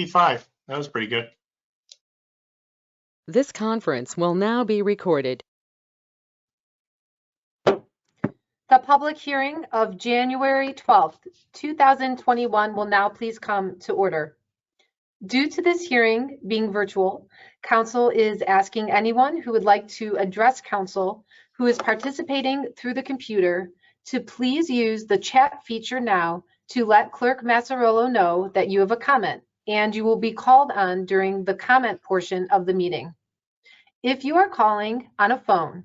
1:55. That was pretty good. This conference will now be recorded. The public hearing of January 12th, 2021 will now please come to order. Due to this hearing being virtual, council is asking anyone who would like to address council who is participating through the computer to please use the chat feature now to let Clerk Massarolo know that you have a comment, and you will be called on during the comment portion of the meeting. If you are calling on a phone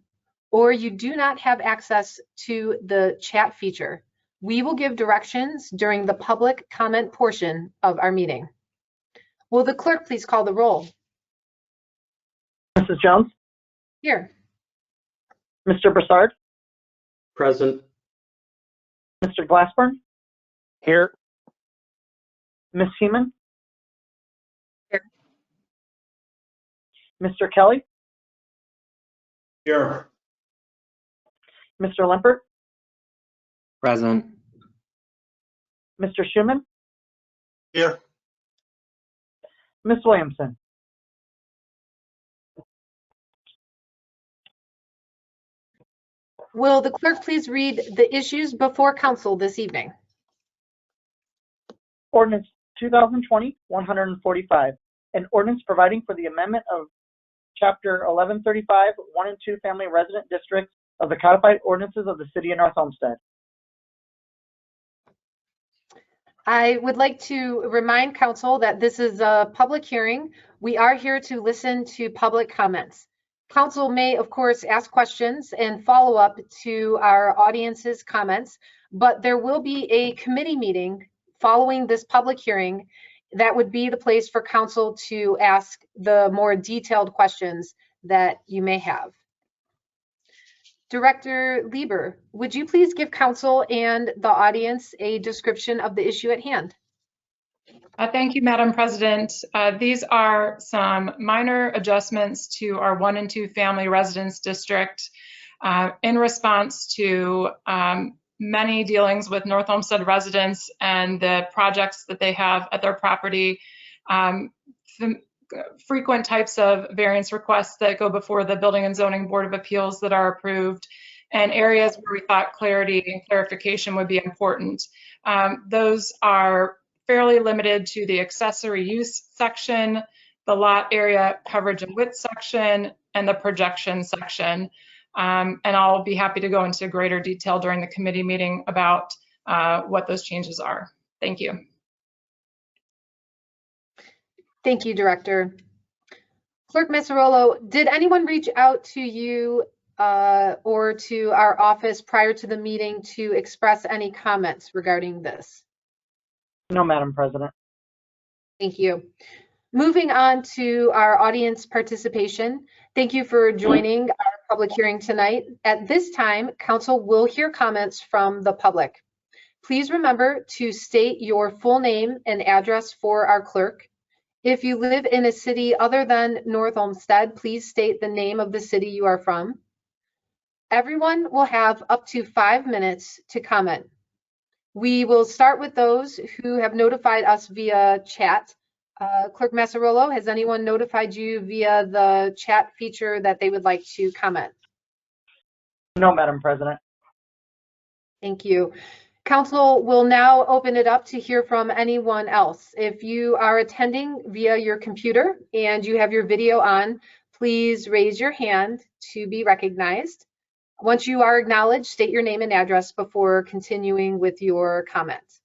or you do not have access to the chat feature, we will give directions during the public comment portion of our meeting. Will the clerk please call the roll? Mrs. Jones? Here. Mr. Broussard? Present. Mr. Glassburn? Here. Ms. Heeman? Here. Mr. Kelly? Here. Mr. Limpert? Present. Mr. Schuman? Here. Ms. Williamson? Will the clerk please read the issues before council this evening? Ordinance 2020-145, an ordinance providing for the amendment of Chapter 1135, 1 and 2 Family Resident Districts of the Codified Ordinances of the City of North Olmsted. I would like to remind council that this is a public hearing. We are here to listen to public comments. Council may, of course, ask questions and follow up to our audience's comments, but there will be a committee meeting following this public hearing that would be the place for council to ask the more detailed questions that you may have. Director Lieber, would you please give council and the audience a description of the issue at hand? Thank you, Madam President. These are some minor adjustments to our 1 and 2 family residence district in response to many dealings with North Olmsted residents and the projects that they have at their property. Frequent types of variance requests that go before the Building and Zoning Board of Appeals that are approved, and areas where we thought clarity and clarification would be important. Those are fairly limited to the accessory use section, the lot area coverage and width section, and the projection section. And I'll be happy to go into greater detail during the committee meeting about what those changes are. Thank you. Thank you, Director. Clerk Massarolo, did anyone reach out to you or to our office prior to the meeting to express any comments regarding this? No, Madam President. Thank you. Moving on to our audience participation. Thank you for joining our public hearing tonight. At this time, council will hear comments from the public. Please remember to state your full name and address for our clerk. If you live in a city other than North Olmsted, please state the name of the city you are from. Everyone will have up to 5 minutes to comment. We will start with those who have notified us via chat. Clerk Massarolo, has anyone notified you via the chat feature that they would like to comment? No, Madam President. Thank you. Council will now open it up to hear from anyone else. If you are attending via your computer and you have your video on, please raise your hand to be recognized. Once you are acknowledged, state your name and address before continuing with your comments.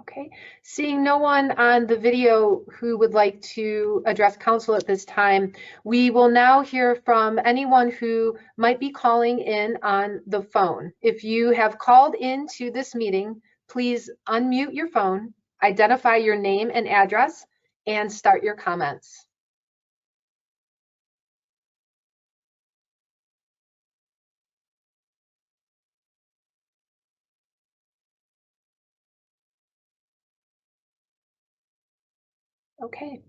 Okay, seeing no one on the video who would like to address council at this time, we will now hear from anyone who might be calling in on the phone. If you have called into this meeting, please unmute your phone, identify your name and address, and start your comments. Okay,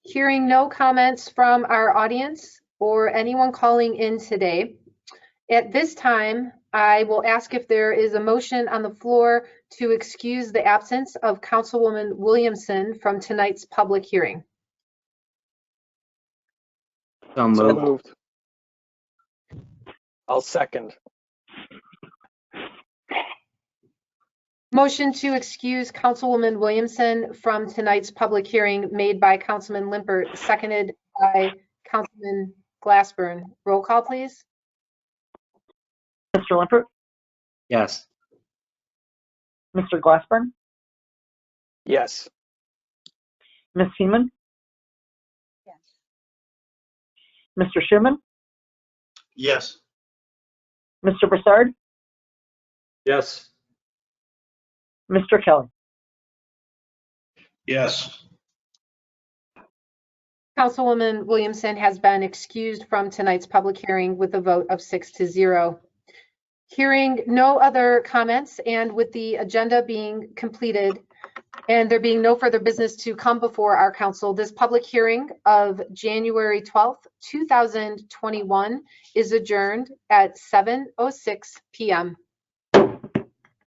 hearing no comments from our audience, or anyone calling in today. At this time, I will ask if there is a motion on the floor to excuse the absence of Councilwoman Williamson from tonight's public hearing. So So moved. moved. I'll second. Motion to excuse Councilwoman Williamson from tonight's public hearing made by Councilman Limpert, seconded by Councilman Glassburn. Roll call, please. Mr. Limpert, Yes. Mr. Glassburn, Yes. Ms. Seaman, Mr. Schuman, Yes. Mr. Broussard, Yes. Mr. Kelly. Yes. Councilwoman Williamson has been excused from tonight's public hearing with a vote of 6-0. Hearing no other comments and with the agenda being completed and there being no further business to come before our council, this public hearing of January 12th, 2021 is adjourned at 7:06 p.m.